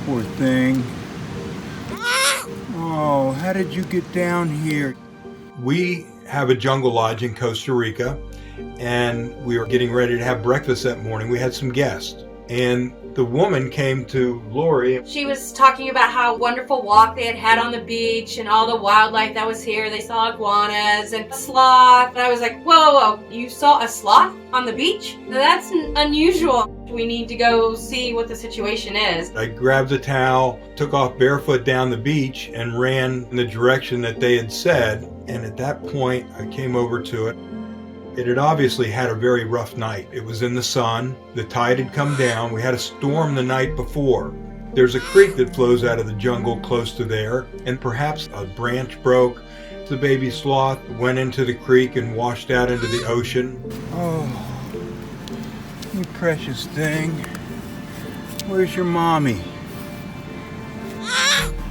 Poor thing. Oh, how did you get down here? We have a jungle lodge in Costa Rica, and we were getting ready to have breakfast that morning. We had some guests, and the woman came to Lori. She was talking about how wonderful walk they had had on the beach and all the wildlife that was here. They saw iguanas and sloth. And I was like, whoa, whoa, whoa, you saw a sloth on the beach? That's unusual. We need to go see what the situation is. I grabbed a towel, took off barefoot down the beach, and ran in the direction that they had said. And at that point, I came over to it. It had obviously had a very rough night. It was in the sun. The tide had come down. We had a storm the night before. There's a creek that flows out of the jungle close to there, and perhaps a branch broke. The baby sloth went into the creek and washed out into the ocean. Oh, you precious thing. Where's your mommy?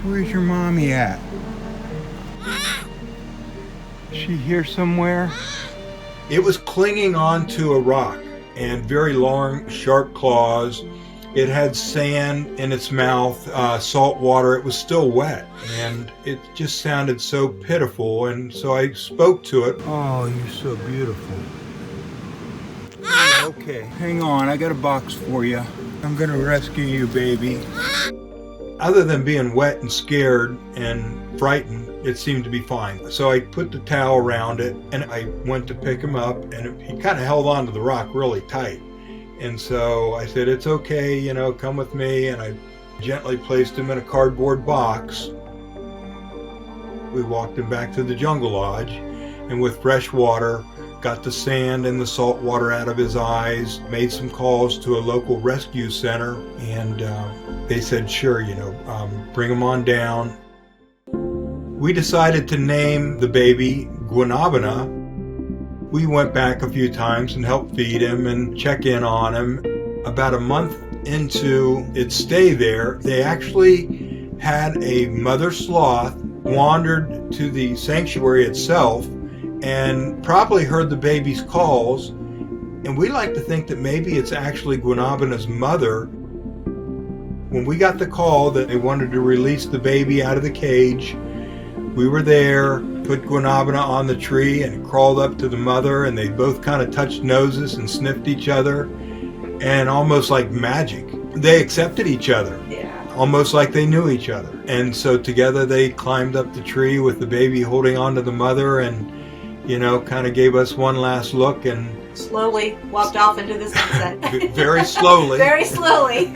Where's your mommy at? Is she here somewhere? It was clinging onto a rock and very long, sharp claws. It had sand in its mouth, salt water. It was still wet, and it just sounded so pitiful, and so I spoke to it. Oh, you're so beautiful. Okay, hang on. I got a box for you. I'm going to rescue you, baby. Other than being wet and scared and frightened, it seemed to be fine. So I put the towel around it, and I went to pick him up, and he kind of held onto the rock really tight. And so I said, it's okay, come with me. And I gently placed him in a cardboard box. We walked him back to the jungle lodge, and with fresh water, got the sand and the salt water out of his eyes, made some calls to a local rescue center, and they said, sure, bring him on down. We decided to name the baby Guanabana. We went back a few times and helped feed him and check in on him. About a month into its stay there, they actually had a mother sloth wandered to the sanctuary itself and probably heard the baby's calls. And we like to think that maybe it's actually Guanabana's mother. When we got the call that they wanted to release the baby out of the cage, we were there, put Guanabana on the tree and crawled up to the mother, and they both kind of touched noses and sniffed each other, and almost like magic, they accepted each other. Yeah. Almost like they knew each other. And so together they climbed up the tree with the baby holding on to the mother, and kind of gave us one last look and slowly walked off into the sunset. Very slowly. Very slowly.